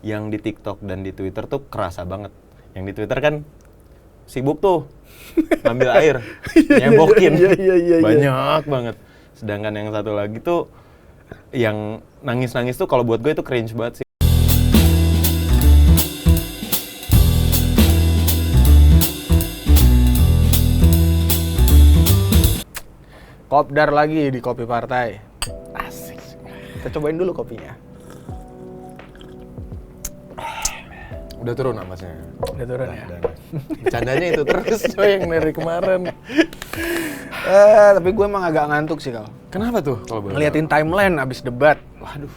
yang di TikTok dan di Twitter tuh kerasa banget. Yang di Twitter kan sibuk tuh ngambil air, nyebokin, banyak banget. Sedangkan yang satu lagi tuh yang nangis-nangis tuh kalau buat gue itu cringe banget sih. Kopdar lagi di Kopi Partai. Asik. Kita cobain dulu kopinya. Udah turun amasnya. Udah turun ya. Bercandanya itu terus coy yang dari kemarin. Tapi gue emang agak ngantuk sih kal. Kenapa tuh kalau boleh? Ngeliatin timeline abis debat. Waduh.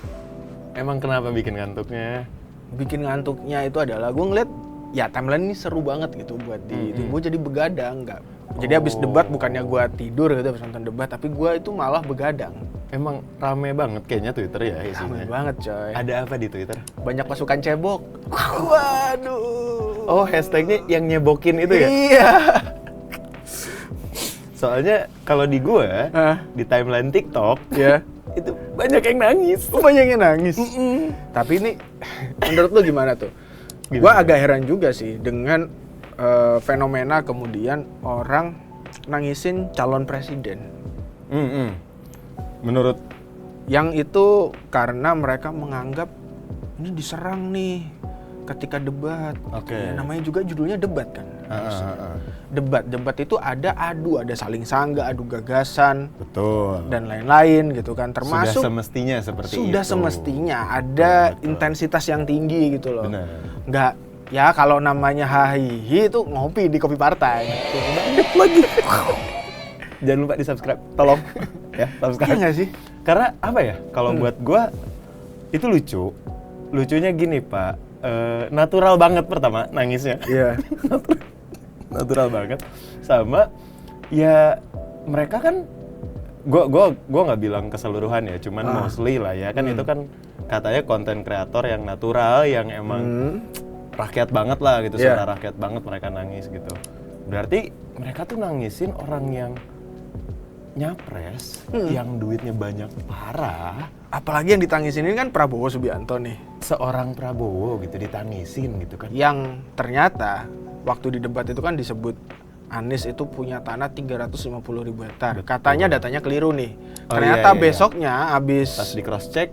Emang kenapa bikin ngantuknya? Bikin ngantuknya itu adalah gue ngeliat ya timeline ini seru banget gitu buat di gue jadi begadang nggak. Jadi abis debat bukannya gue tidur gitu abis nonton debat, tapi gue itu malah begadang. Emang rame banget kayaknya Twitter ya isinya. Rame banget coy. Ada apa di Twitter? Banyak pasukan cebok. Waduh. Oh, hashtagnya yang nyebokin itu ya? Iya. Soalnya kalau di gua, di timeline TikTok, ya itu banyak yang nangis. Oh, banyak yang nangis. Tapi ini menurut lu gimana tuh? Gua agak heran juga sih dengan fenomena kemudian orang nangisin calon presiden. Menurut yang itu karena mereka menganggap ini diserang nih ketika debat. Oke. Ya, namanya juga judulnya debat kan. Debat itu ada adu, ada saling sanggah, adu gagasan. Betul. Dan lain-lain gitu kan. Termasuk sudah semestinya seperti itu. Sudah semestinya ada intensitas yang tinggi gitu loh. Benar. Nggak, ya kalau namanya hahihi itu ngopi di Kopi Partai. Banyak lagi. Jangan lupa di-subscribe, tolong. Ya, subscribe. Iya nggak sih? Karena apa ya, kalau buat gua itu lucu. Lucunya gini Pak, natural banget pertama nangisnya. Iya. Natural banget. Sama ya mereka kan, gua nggak bilang keseluruhan ya, cuman mostly lah ya kan itu kan katanya konten kreator yang natural, yang emang rakyat banget lah gitu, suara rakyat banget mereka nangis gitu. Berarti mereka tuh nangisin orang yang nyapres, yang duitnya banyak parah. Apalagi yang ditangisin ini kan Prabowo Subianto nih. Seorang Prabowo gitu ditangisin gitu kan. Yang ternyata waktu di debat itu kan disebut Anies itu punya tanah 350.000 hektar. Katanya datanya keliru nih. Ternyata besoknya abis pas di cross check,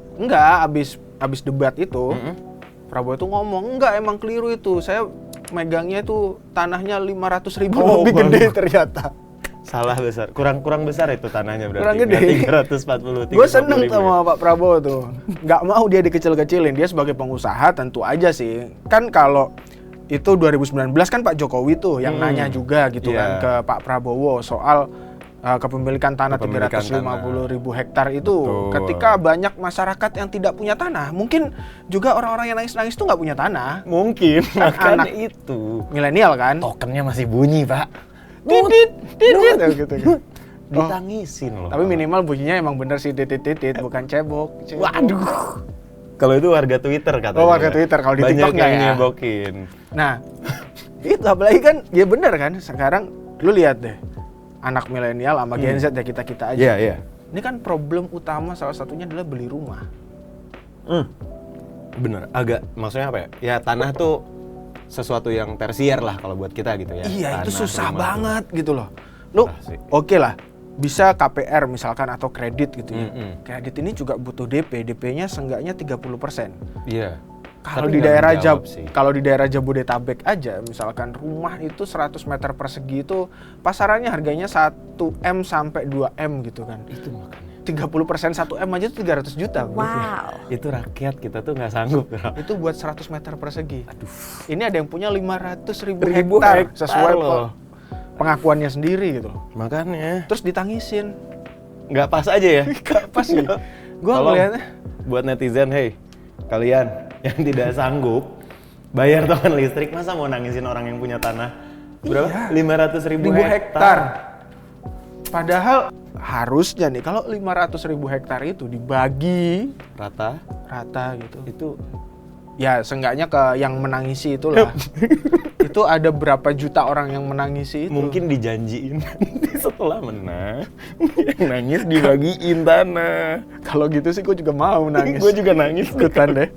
abis debat itu Prabowo itu ngomong enggak, emang keliru itu. Saya megangnya itu tanahnya 500.000 lebih gede ternyata. Salah besar, kurang besar itu tanahnya berarti. Kurang gede. 340. Gue seneng sama Pak Prabowo tuh. Nggak mau dia dikecil-kecilin. Dia sebagai pengusaha tentu aja sih. Kan kalau itu 2019 kan Pak Jokowi tuh yang nanya juga gitu kan ke Pak Prabowo soal kepemilikan tanah 350.000 hektar itu. Betul. Ketika banyak masyarakat yang tidak punya tanah, mungkin juga orang-orang yang nangis-nangis tuh nggak punya tanah. Mungkin, anak itu. Milenial kan? Tokennya masih bunyi Pak. Titit gitu. Ditangisin loh. Tapi minimal bunyinya emang bener sih titit, bukan cebok. Waduh. Kalau itu warga Twitter katanya. Oh, warga Twitter, kalau di TikTok banyak yang ya. nyebokin. Nah, itu apalagi kan ya bener kan, sekarang lu lihat deh. Anak milenial sama Gen Z ya kita-kita aja. Iya. Ini kan problem utama salah satunya adalah beli rumah. Bener, agak maksudnya apa ya? Ya tanah tuh sesuatu yang tersier lah kalau buat kita gitu ya. Iya, tanah, itu susah rumah banget gitu loh. Lu oke lah, bisa KPR misalkan atau kredit gitu ya. Kredit ini juga butuh DP, DP-nya seenggaknya 30%. Iya. Kalau di daerah Jabodetabek aja, misalkan rumah itu 100 meter persegi itu pasarannya harganya 1M sampai 2M gitu kan. Itu makanya. 30% 1M aja itu 300 juta. Wow. Itu rakyat kita tuh nggak sanggup. Itu buat 100 meter persegi. Aduh. Ini ada yang punya 500.000 hektar sesuai loh pengakuannya sendiri gitu. Makanya. Terus ditangisin. Nggak pas aja ya? Nggak pas sih. Gue ngeliatnya. Buat netizen, hey, kalian yang tidak sanggup bayar token listrik, masa mau nangisin orang yang punya tanah berapa? 500.000 hektar. Padahal harusnya nih kalau 500.000 hektar itu dibagi rata gitu. Itu ya seenggaknya ke yang menangisi itulah. Itu ada berapa juta orang yang menangisi itu. Mungkin dijanjiin nanti setelah menang yang nangis dibagiin tanah. Kalau gitu sih gue juga mau nangis. Gue juga nangis ikutan deh.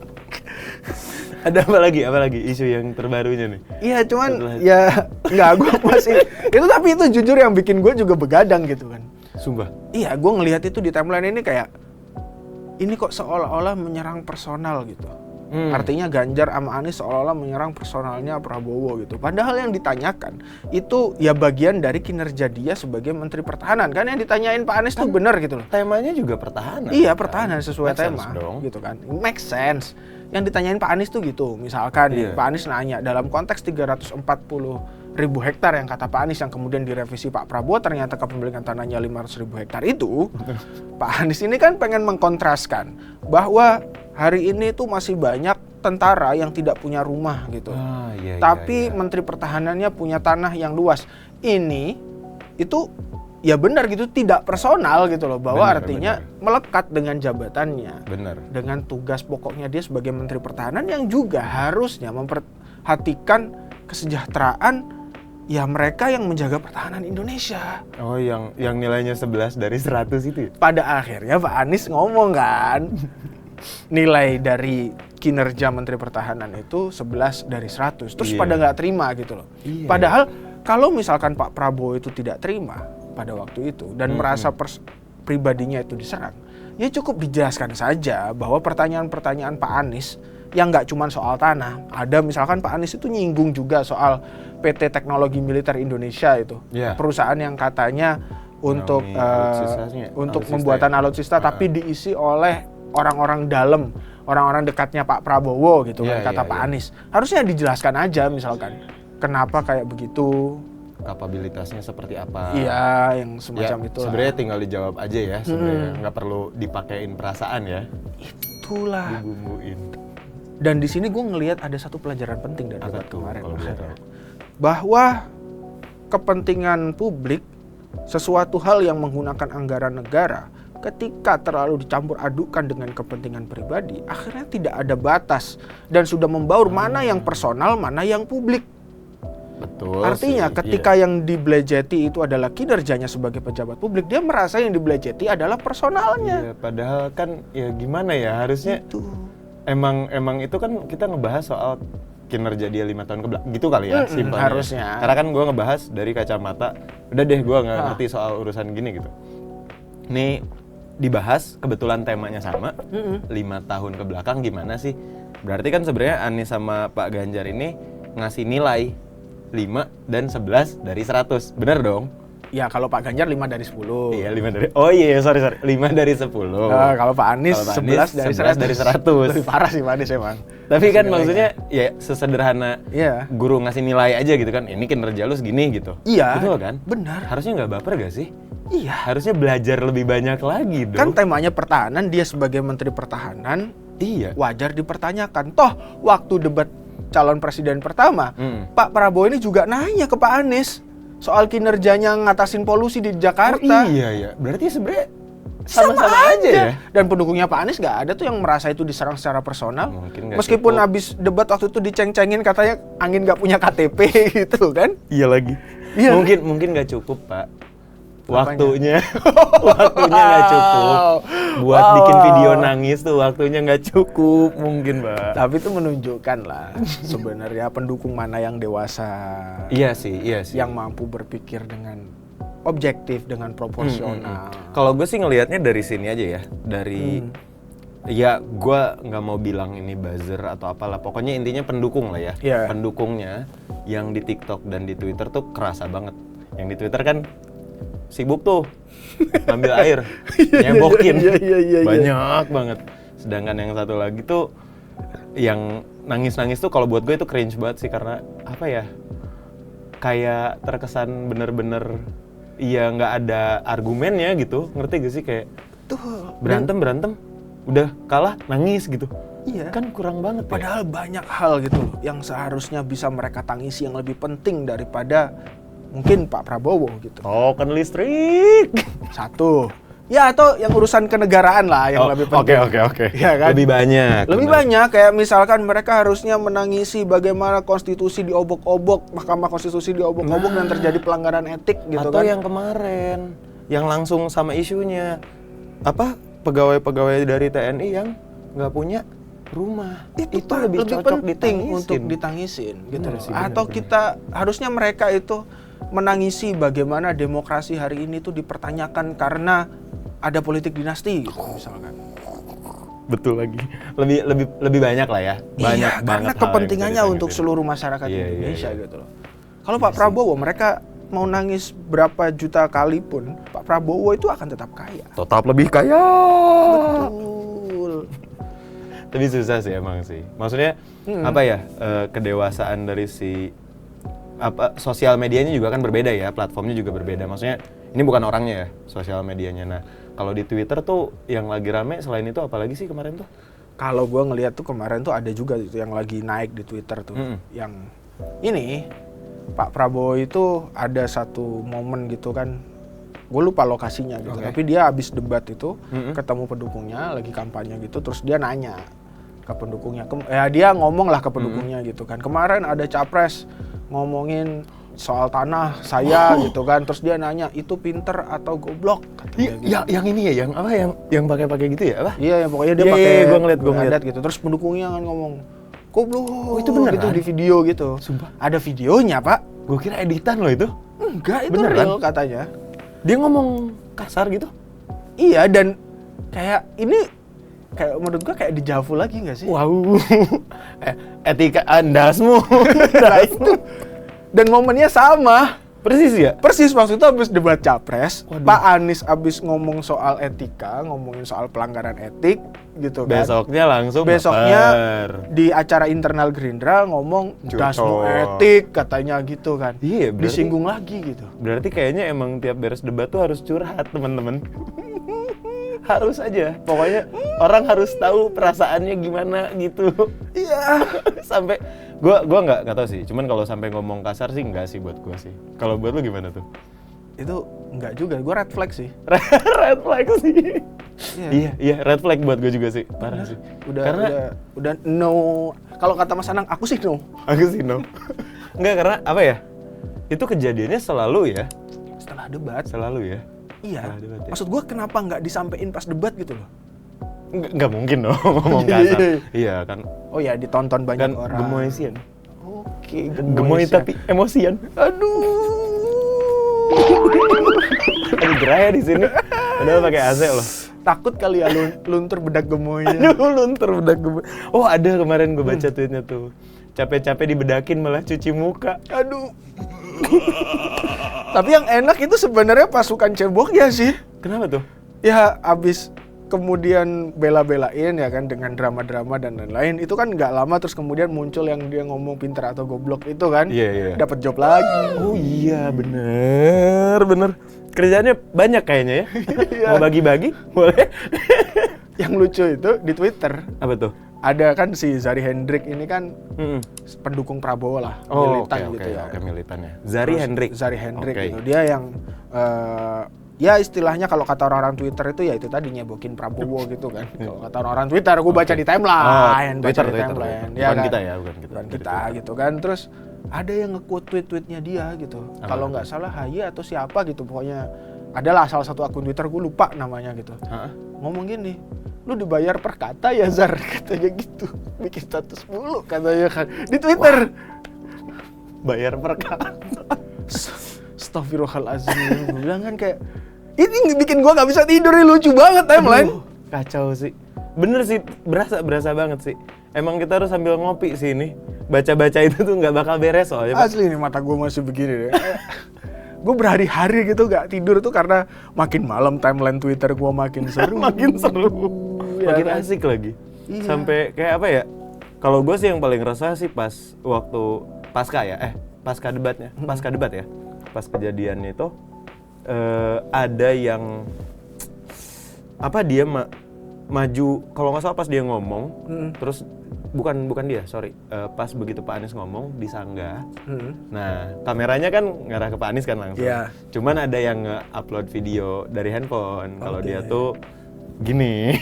Ada apa lagi isu yang terbarunya nih? Iya, cuman ya nggak, gue masih itu, tapi itu jujur yang bikin gue juga begadang gitu kan. Sumpah. Iya, gue ngelihat itu di timeline ini kayak ini kok seolah-olah menyerang personal gitu. Artinya Ganjar sama Anies seolah-olah menyerang personalnya Prabowo gitu. Padahal yang ditanyakan itu ya bagian dari kinerja dia sebagai Menteri Pertahanan kan, yang ditanyain Pak Anies tuh bener gitu loh. Temanya juga pertahanan. Iya, pertahanan sesuai Make tema sense dong. gitu kan. Make sense. Yang ditanyain Pak Anies tuh gitu. Misalkan nih, Pak Anies nanya dalam konteks 340.000 hektar yang kata Pak Anies yang kemudian direvisi Pak Prabowo ternyata kepemilikan tanahnya 500.000 hektar itu. Pak Anies ini kan pengen mengkontraskan bahwa hari ini tuh masih banyak tentara yang tidak punya rumah gitu. Tapi Menteri Pertahanannya punya tanah yang luas. Ini itu ya benar gitu, tidak personal gitu loh, bahwa artinya melekat dengan jabatannya. Dengan tugas pokoknya dia sebagai Menteri Pertahanan yang juga harusnya memperhatikan kesejahteraan ya mereka yang menjaga pertahanan Indonesia. Oh, yang nilainya 11 dari 100 itu ya? Pada akhirnya Pak Anies ngomong kan, nilai dari kinerja Menteri Pertahanan itu 11 dari 100. Terus pada nggak terima gitu loh. Padahal kalau misalkan Pak Prabowo itu tidak terima pada waktu itu dan merasa pribadinya itu diserang, ya cukup dijelaskan saja bahwa pertanyaan-pertanyaan Pak Anies yang nggak cuma soal tanah, ada misalkan Pak Anies itu nyinggung juga soal PT Teknologi Militer Indonesia itu, perusahaan yang katanya untuk pembuatan alutsista tapi diisi oleh orang-orang dalam, orang-orang dekatnya Pak Prabowo gitu kan, kata Pak Anies. Harusnya dijelaskan aja misalkan kenapa kayak begitu, kapabilitasnya seperti apa. Iya, yang semacam itu. Sebenarnya tinggal dijawab aja ya, sebenarnya nggak perlu dipakein perasaan ya. Itulah. Dibumbuin. Dan di sini gue ngelihat ada satu pelajaran penting dari debat kemarin, bahwa kepentingan publik, sesuatu hal yang menggunakan anggaran negara, ketika terlalu dicampur adukan dengan kepentingan pribadi, akhirnya tidak ada batas dan sudah membaur mana yang personal, mana yang publik. Betul. Artinya ketika yang dibelejeti itu adalah kinerjanya sebagai pejabat publik, dia merasa yang dibelejeti adalah personalnya. Iya, padahal kan ya gimana ya, harusnya itu. Emang itu kan kita ngebahas soal kinerja dia 5 tahun kebelakang gitu kali ya, simpelnya. Harusnya. Karena kan gue ngebahas dari kacamata, udah deh gue nggak ngerti soal urusan gini gitu. Nih dibahas kebetulan temanya sama, 5 tahun kebelakang gimana sih? Berarti kan sebenarnya Anies sama Pak Ganjar ini ngasih nilai 5 dan 11 dari 100, bener dong? Ya kalau Pak Ganjar 5 dari 10. Iya 5 dari, oh iya sorry 5 dari 10. Kalau Pak Anies 11 dari 100. Lebih parah sih Pak Anies emang. Tapi kan maksudnya ya sesederhana guru ngasih nilai aja gitu kan, ini kinerja lu segini gitu. Iya. Betul kan? Benar. Harusnya nggak baper gak sih? Iya. Harusnya belajar lebih banyak lagi dong. Kan temanya pertahanan, dia sebagai Menteri Pertahanan, wajar dipertanyakan. Toh waktu debat calon presiden pertama, Pak Prabowo ini juga nanya ke Pak Anies soal kinerjanya ngatasin polusi di Jakarta. Oh iya. Berarti sebenarnya sama-sama aja ya. Dan pendukungnya Pak Anies nggak ada tuh yang merasa itu diserang secara personal. Meskipun habis debat waktu itu diceng-cengin katanya angin nggak punya KTP gitu kan. Iya lagi. Iya. Mungkin nggak cukup Pak. Waktunya nggak cukup buat bikin video nangis tuh, waktunya nggak cukup mungkin Pak. Tapi itu menunjukkan lah sebenarnya pendukung mana yang dewasa. Iya sih. Yang mampu berpikir dengan objektif, dengan proporsional. Kalau gue sih ngelihatnya dari sini aja ya, dari ya gue nggak mau bilang ini buzzer atau apalah, pokoknya intinya pendukung lah ya. Pendukungnya yang di TikTok dan di Twitter tuh kerasa banget. Yang di Twitter kan sibuk tuh ngambil air, nyebokin, banyak banget. Sedangkan yang satu lagi tuh yang nangis-nangis tuh kalau buat gue itu cringe banget sih, karena apa ya, kayak terkesan bener-bener iya nggak ada argumennya gitu, ngerti gak sih, kayak berantem udah kalah nangis gitu. Iya. Kan kurang banget. Padahal banyak hal gitu yang seharusnya bisa mereka tangisi yang lebih penting daripada mungkin Pak Prabowo gitu. Token listrik. Satu. Ya atau yang urusan kenegaraan lah yang lebih penting. Oke. Ya, kan? Lebih banyak. Banyak, kayak misalkan mereka harusnya menangisi bagaimana konstitusi diobok-obok, Mahkamah Konstitusi diobok-obok dan terjadi pelanggaran etik gitu atau kan. Atau yang kemarin yang langsung sama isunya apa, pegawai-pegawai dari TNI yang nggak punya rumah. Itu lebih cocok penting ditangisin. untuk ditangisin gitu Bener loh. sih, bener, Atau bener. kita harusnya mereka itu menangisi bagaimana demokrasi hari ini tuh dipertanyakan karena ada politik dinasti gitu misalkan. Betul lagi. Lebih banyak lah ya. Banyak Iya, banget karena hal yang kepentingannya bisa untuk ditangisin. seluruh masyarakat Iya, iya, Indonesia iya. gitu loh. Kalau Pak Prabowo mereka mau nangis berapa juta kali pun Pak Prabowo itu akan tetap kaya. Tetap lebih kaya. Betul. Tapi susah sih emang sih. Maksudnya apa ya, kedewasaan dari si sosial medianya juga kan berbeda ya, platformnya juga berbeda. Maksudnya ini bukan orangnya ya, sosial medianya. Nah, kalau di Twitter tuh yang lagi rame selain itu apalagi sih kemarin tuh? Kalau gue ngeliat tuh kemarin tuh ada juga itu yang lagi naik di Twitter tuh, yang ini Pak Prabowo itu ada satu momen gitu kan, gue lupa lokasinya gitu, tapi dia habis debat itu ketemu pendukungnya lagi kampanye gitu, terus dia nanya ke pendukungnya, dia ngomong lah ke pendukungnya gitu kan, kemarin ada capres ngomongin soal tanah saya gitu kan, terus dia nanya itu pinter atau goblok katanya gitu. Yang ini ya, yang apa, yang pakai gitu ya apa? Iya, yang pokoknya dia Iya, pakai gua ngeliat. adat gitu. Terus pendukungnya kan ngomong, goblok. Itu beneran? Gitu di video gitu. Sumpah. Ada videonya, Pak. Gue kira editan loh itu. Enggak, itu Beneran? real katanya. Dia ngomong kasar gitu. Iya, dan kayak ini kayak menurut gua kayak dejavu lagi enggak sih? Wow. Etika andasmu. Nah, itu. Dan momennya sama. Persis ya? Persis waktu itu habis debat capres, Waduh. Pak Anies habis ngomong soal etika, ngomongin soal pelanggaran etik gitu kan. Besoknya langsung Besoknya baper. di acara internal Gerindra ngomong dasmu Cocok. etik katanya gitu kan. Iya, berarti- disinggung lagi gitu. Berarti kayaknya emang tiap beres debat tuh harus curhat, teman-teman. Harus aja. Pokoknya orang harus tahu perasaannya gimana gitu. Iya. Sampai gua nggak tahu sih. Cuman kalau sampai ngomong kasar sih enggak sih buat gua sih. Kalau buat lu gimana tuh? Itu enggak juga, gue red flag sih. Red flag sih. Iya. Iya, red flag buat gue juga sih. Parah sih. Udah no. Kalau kata Mas Anang, aku sih no. Aku sih no. Enggak, karena apa ya? Itu kejadiannya selalu ya. Setelah debat. Selalu ya. Iya. Setelah debat ya. Maksud gue kenapa nggak disampein pas debat gitu loh? Nggak mungkin dong ngomong Iya, kasar. iya. Iya kan. Oh ya, ditonton banyak Dan orang. gemoisian. Oke, Gemoy tapi emosian. Aduh. Ada gerah ya di sini. Padahal pakai AC loh. Takut kali ya luntur bedak gemoynya. Aduh, luntur bedak gemoy. Oh, ada kemarin gue baca tweetnya tuh. Capek-capek dibedakin malah cuci muka. Aduh. Tapi yang enak itu sebenarnya pasukan ceboknya sih. Kenapa tuh? Ya abis kemudian bela-belain ya kan dengan drama-drama dan lain-lain, itu kan nggak lama terus kemudian muncul yang dia ngomong pinter atau goblok itu kan. Iya, iya. Dapat job lagi. Oh iya, bener. Kerjaannya banyak kayaknya ya. Mau bagi-bagi? Boleh? Yang lucu itu di Twitter Apa tuh? ada kan si Zari Hendrik ini kan Mm-mm. pendukung Prabowo lah, Oh, militan oke, gitu ya. Oke, militannya. Zari Terus Hendrik. Zari Hendrik Oke. gitu. Dia yang ya istilahnya kalau kata orang-orang Twitter itu ya itu tadi nyebokin Prabowo gitu kan. Kalau kata orang-orang Twitter, gue baca di timeline, baca di timeline. Ya Bukan kan? kita ya, bukan kita. Bukan kita gitu kan. Terus ada yang nge-quote tweet-tweetnya dia gitu. Apa? Kalau nggak salah Haye atau siapa gitu, pokoknya adalah salah satu akun Twitter, gue lupa namanya gitu. Hah? Ngomong gini, lu dibayar per kata ya Zar, katanya gitu. Bikin status mulu katanya kan di Twitter. Bayar per kata. Astagfirullahaladzim. Gue bilang kan kayak ini bikin gua nggak bisa tidur, ini lucu banget timeline. Aduh, kacau sih. Bener sih, berasa banget sih. Emang kita harus sambil ngopi sih ini. Baca-baca itu tuh nggak bakal beres soalnya. Pak. Asli nih mata gua masih begini deh. Gue berhari-hari gitu gak tidur tuh karena makin malam timeline Twitter gua makin seru. Makin seru. Ya Makin kan? asik lagi. Iya. Sampai kayak apa ya? Kalau gue sih yang paling resah sih pas waktu pasca debat ya. Pas kejadian itu ada yang apa dia maju, kalau nggak salah pas dia ngomong, terus bukan dia, sorry, pas begitu Pak Anies ngomong disanggah. Nah, kameranya kan ngarah ke Pak Anies kan langsung. Iya. Cuman ada yang nge-upload video dari handphone. Kalau dia tuh gini.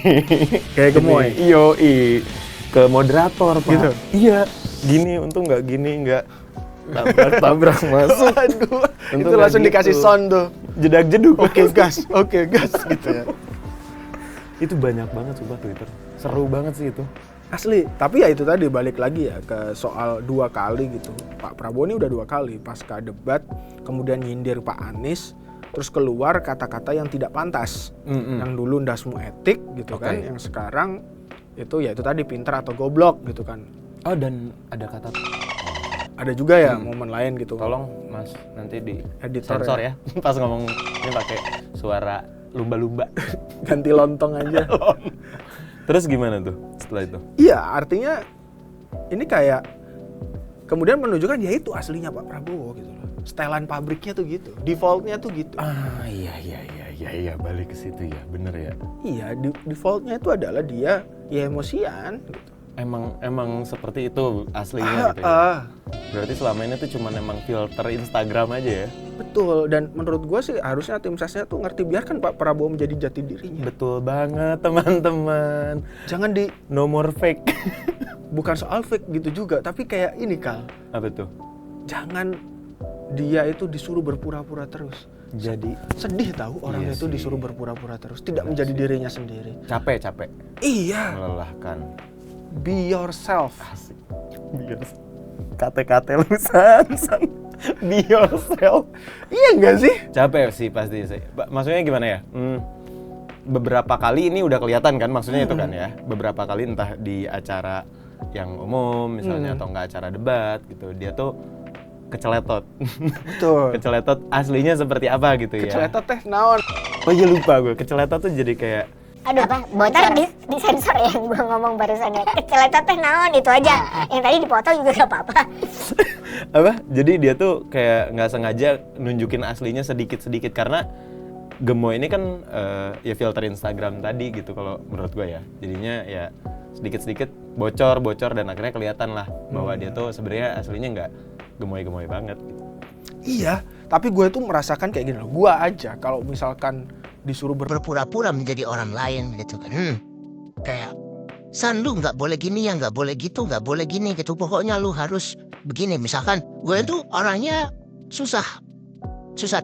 Kayak gemoy. Iyo, ke moderator, Pak. Gitu? Iya, gini, untung nggak gini, nggak tabrak masuk. Aduh, Untung itu nggak langsung gitu. dikasih sound tuh. Jedak-jeduk. Oke gas gitu ya. Itu banyak banget sumpah Twitter. Seru banget sih itu. Asli, tapi ya itu tadi balik lagi ya ke soal 2 kali gitu. Pak Prabowo ini udah 2 kali pasca debat, kemudian nyindir Pak Anies, terus keluar kata-kata yang tidak pantas. Yang dulu ndasmu etik gitu kan, yang sekarang itu ya itu tadi pintar atau goblok gitu kan. Oh, dan ada kata Ada juga ya momen lain gitu. tolong Mas nanti di Editor sensor ya. Pas ngomong ini pakai suara lumba-lumba. Ganti lontong aja. Terus gimana tuh setelah itu? Iya, artinya ini kayak kemudian menunjukkan ya itu aslinya Pak Prabowo gitu loh. Setelan pabriknya tuh gitu, defaultnya tuh gitu. Iya balik ke situ ya, bener ya. Iya, defaultnya itu adalah dia ya emosian gitu. Emang seperti itu aslinya gitu ya. Berarti selama ini tuh cuman emang filter Instagram aja ya. Betul, dan menurut gue sih harusnya tim sesnya tuh ngerti, biarkan Pak Prabowo menjadi jati dirinya. Betul banget teman-teman. Jangan di, No more fake. bukan soal fake gitu juga, tapi kayak ini Kal. Apa tuh? Jangan dia itu disuruh berpura-pura terus. Jadi Sedih tahu orang Iya itu sih. disuruh berpura-pura terus, tidak menjadi dirinya sendiri. capek. Iya, Melelahkan. be yourself. Asik. Biar kate-kate lu san. Be yourself. Iya enggak sih? Capek sih pasti sih. Maksudnya gimana ya? Beberapa kali ini udah kelihatan kan maksudnya itu kan ya. Beberapa kali entah di acara yang umum misalnya atau enggak acara debat gitu. Dia tuh keceletot. Betul. Keceletot aslinya seperti apa gitu ya. Keceletot teh naon. Oh iya lupa gue. Keceletot tuh jadi kayak Aduh apa? Bentar di sensor yang gue ngomong barusan ya. Keceletot teh naon itu aja. Yang tadi dipotong juga gak apa-apa. apa? Jadi dia tuh kayak nggak sengaja nunjukin aslinya sedikit-sedikit karena Gemoy ini kan ya filter Instagram tadi gitu kalau menurut gue ya. Jadinya ya sedikit-sedikit bocor dan akhirnya kelihatan lah bahwa dia tuh sebenarnya aslinya nggak gemoy-gemoy banget gitu. Iya, tapi gue tuh merasakan kayak gini loh. Gue aja kalau misalkan disuruh berpura-pura menjadi orang lain gitu kan. Kayak San, lu nggak boleh gini ya, nggak boleh gitu, nggak boleh gini gitu. Pokoknya lu harus begini. Misalkan gue tuh orangnya susah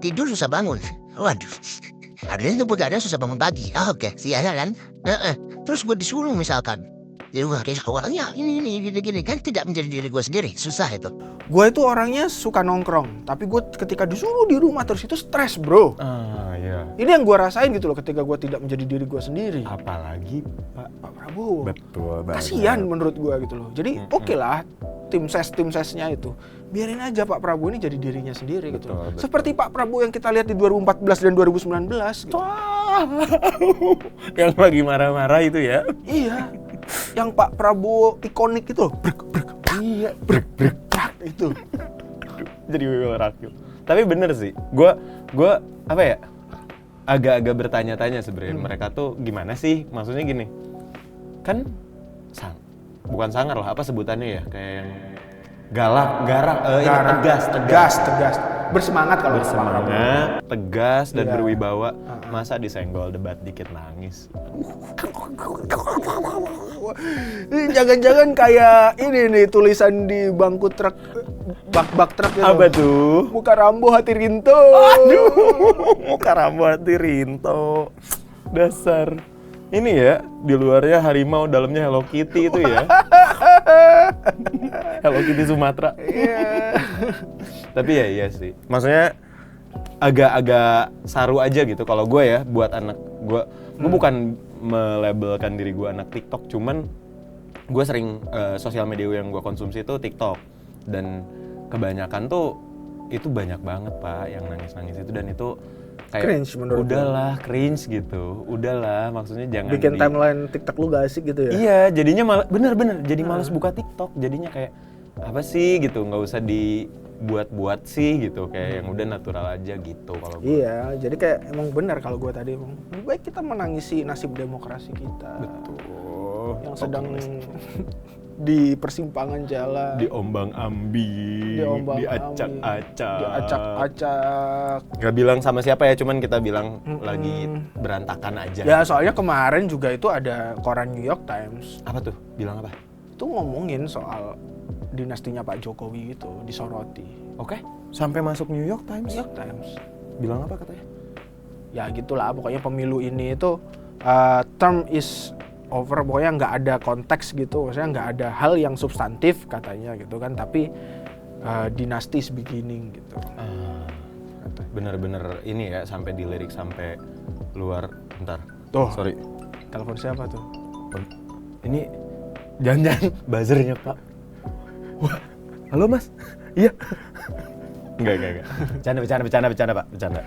tidur, susah bangun. Waduh, harusnya itu begadang susah bangun pagi. Oke, siapa kan? Terus gue disuruh misalkan, jadi gue kayak awalnya ini gini kan tidak menjadi diri gue sendiri, susah itu. Gue itu orangnya suka nongkrong, tapi gue ketika disuruh di rumah terus itu stres bro. Iya. Ini yang gue rasain gitu loh ketika gue tidak menjadi diri gue sendiri. Apalagi Pak Prabowo. Betul banget. Kasian menurut gue gitu loh. Jadi oke lah tim sesnya itu biarin aja Pak Prabowo ini jadi dirinya sendiri gitu loh. Betul. Seperti Pak Prabowo yang kita lihat di 2014 dan 2019 gitu. Yang lagi marah-marah itu ya. Iya. Yang Pak Prabowo ikonik itu loh. Iya. Itu. Jadi Wiwil Rakil. Tapi bener sih. Gue apa ya? Agak-agak bertanya-tanya sebenarnya mereka tuh gimana sih? Maksudnya gini. Kan bukan sangar lah, apa sebutannya ya? Kayak yang garang, tegas. Bersemangat kalau Pak Prabowo. Bersemangat, tegas dan Iya. berwibawa. Masa disenggol debat dikit nangis. Jangan-jangan kayak ini nih tulisan di bangku truk, bak truk gitu. Apa tuh? Muka Rambo hati Rinto. Aduh, muka Rambo hati Rinto. Dasar. Ini ya, di luarnya harimau, dalamnya Hello Kitty itu ya. Hello Kitty Sumatera. Iya. Tapi ya iya sih. Maksudnya agak-agak saru aja gitu kalau gue ya buat anak gue. Gue bukan melabelkan diri gue anak TikTok, cuman gue sering sosial media yang gue konsumsi itu TikTok. Dan kebanyakan tuh itu banyak banget Pak yang nangis-nangis itu, dan itu kayak Cringe menurut udahlah cringe gitu. Udahlah, maksudnya jangan Bikin timeline TikTok lu gak asik gitu ya? Iya, jadinya malah bener jadi malas buka TikTok. Jadinya kayak apa sih gitu, nggak usah dibuat-buat sih gitu, kayak yang udah natural aja gitu kalau gue. Iya, jadi kayak emang benar kalau gue tadi emang lebih baik kita menangisi nasib demokrasi kita. Betul. Yang sedang di persimpangan jalan. Diombang-ambing, diacak-acak. Diacak-acak. Nggak bilang sama siapa ya, cuman kita bilang lagi berantakan aja. Ya soalnya kemarin juga itu ada koran New York Times. Apa tuh? Bilang apa? Itu ngomongin soal dinastinya Pak Jokowi gitu, disoroti. Oke. Sampai masuk New York Times. New York Times. Bilang apa katanya? Ya gitulah, pokoknya pemilu ini itu term is over, pokoknya nggak ada konteks gitu, maksudnya nggak ada hal yang substantif katanya gitu kan, tapi dynasty is beginning gitu. Bener-bener ini ya, sampai dilirik sampai luar. Bentar. Tuh. Sorry. Telepon siapa tuh? Ini jangan-jangan buzzernya Pak. Wah, halo Mas. Iya. Enggak. Bercanda Pak, bercanda.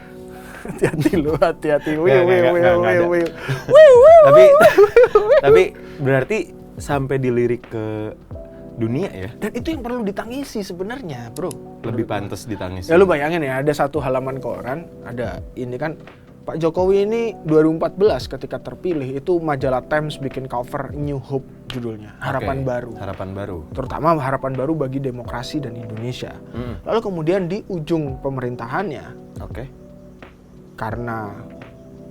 Hati-hati lu, hati-hati. Nggak. Tapi berarti sampai dilirik ke dunia ya? Dan itu yang perlu ditangisi sebenarnya, bro. Lebih pantas ditangisi. Ya lu bayangin ya, ada satu halaman koran, ada ini kan, Pak Jokowi ini 2014 ketika terpilih, itu majalah Times bikin cover New Hope judulnya, Harapan Baru. Harapan baru. Terutama harapan baru bagi demokrasi dan Indonesia. Lalu kemudian di ujung pemerintahannya, Oke. karena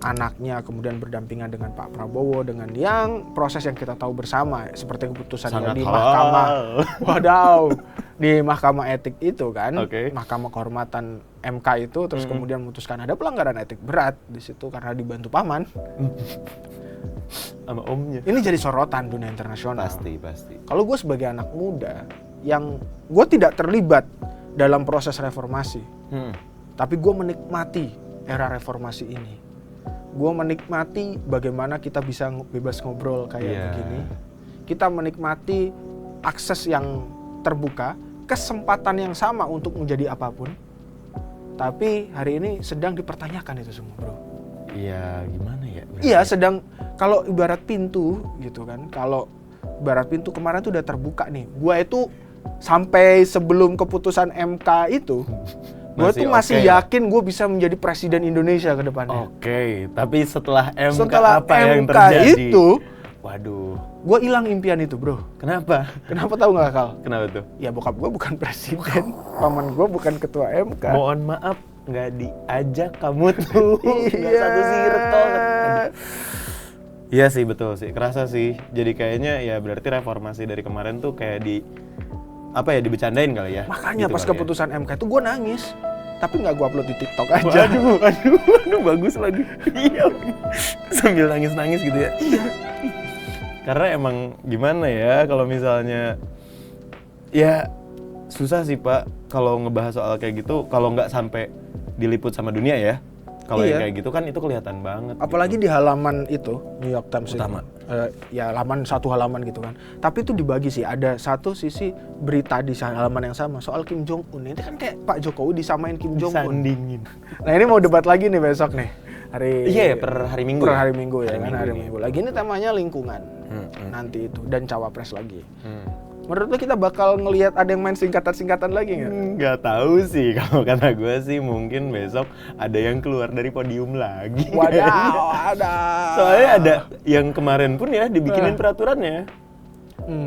anaknya kemudian berdampingan dengan Pak Prabowo dengan yang proses yang kita tahu bersama seperti keputusannya Sangat di halal. Mahkamah di Mahkamah Etik itu kan, Oke. Mahkamah Kehormatan MK itu, terus kemudian memutuskan ada pelanggaran etik berat di situ karena dibantu paman. Sama omnya. Ini jadi sorotan dunia internasional. Pasti. Kalau gue sebagai anak muda yang gue tidak terlibat dalam proses reformasi, tapi gue menikmati era reformasi ini. Gue menikmati bagaimana kita bisa bebas ngobrol kayak begini. Kita menikmati akses yang terbuka, kesempatan yang sama untuk menjadi apapun. Tapi hari ini sedang dipertanyakan itu semua, bro. Iya, gimana ya? Iya, sedang, kalau ibarat pintu gitu kan. Kalau ibarat pintu kemarin tuh udah terbuka nih. Gue itu sampai sebelum keputusan MK itu, gue tuh masih yakin gue bisa menjadi presiden Indonesia ke depannya. Oke, tapi setelah MK Setelah apa yang MK terjadi? itu, waduh. gue hilang impian itu, bro. Kenapa? Kenapa tahu nggak, Kal? Kenapa tuh? Ya bokap gue bukan presiden, paman gue bukan ketua MK. Mohon maaf, nggak diajak kamu tuh. Nggak satu circle. Iya sih, betul sih. Kerasa sih. Jadi kayaknya ya berarti reformasi dari kemarin tuh kayak dibecandain kali ya. Makanya Gitu pas kali keputusan MK itu gue nangis, tapi nggak gue upload di TikTok aja. Waduh, bagus lagi. Iya. Sambil nangis-nangis gitu ya. Karena emang gimana ya kalau misalnya ya susah sih Pak kalau ngebahas soal kayak gitu kalau nggak sampai diliput sama dunia ya. Kalau yang kayak gitu kan itu kelihatan banget. Apalagi di halaman itu New York Times Utama. Ya satu halaman gitu kan. Tapi itu dibagi sih, ada satu sisi berita di halaman yang sama soal Kim Jong Un. Ini kan kayak Pak Jokowi disamain Kim Jong Un. Sandingin. Nah ini mau debat lagi nih besok nih. Iya ya, per hari Minggu. Per hari Minggu ya kan, hari Minggu lagi. Ini temanya lingkungan. Nanti itu dan cawapres lagi. Menurut lo kita bakal ngelihat ada yang main singkatan-singkatan lagi nggak? Nggak tahu sih, kalau kata gue sih mungkin besok ada yang keluar dari podium lagi. Wadaw, ada. Soalnya ada yang kemarin pun ya dibikinin peraturannya.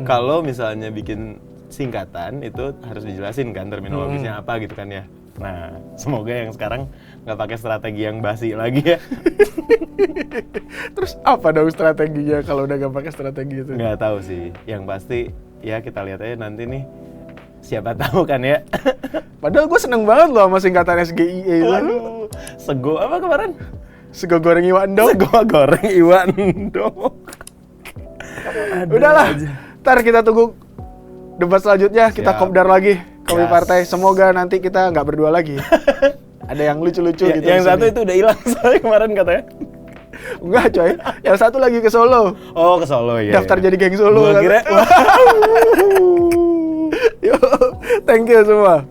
Kalau misalnya bikin singkatan itu harus dijelasin kan terminologisnya apa gitu kan ya. Nah, semoga yang sekarang nggak pakai strategi yang basi lagi ya. Terus apa dong strateginya kalau udah nggak pakai strategi itu? Nggak tahu sih, yang pasti ya kita lihat aja nanti nih. Siapa tahu kan ya. Padahal gue seneng banget loh sama singkatan SGIE itu. Waduh, sego apa kemarin? Sego goreng iwan dong. Sego goreng iwan dong. Udahlah, ntar kita tunggu debat selanjutnya. Kita Siap. kopdar lagi kopi Yes. partai. Semoga nanti kita nggak berdua lagi. Ada yang lucu-lucu Ya, gitu. yang di satu sini. itu udah hilang soalnya kemarin katanya. Enggak coy, yang satu lagi ke Solo. Oh, ke Solo ya. Daftar jadi geng Solo. Gua kan. kira Yo, thank you semua.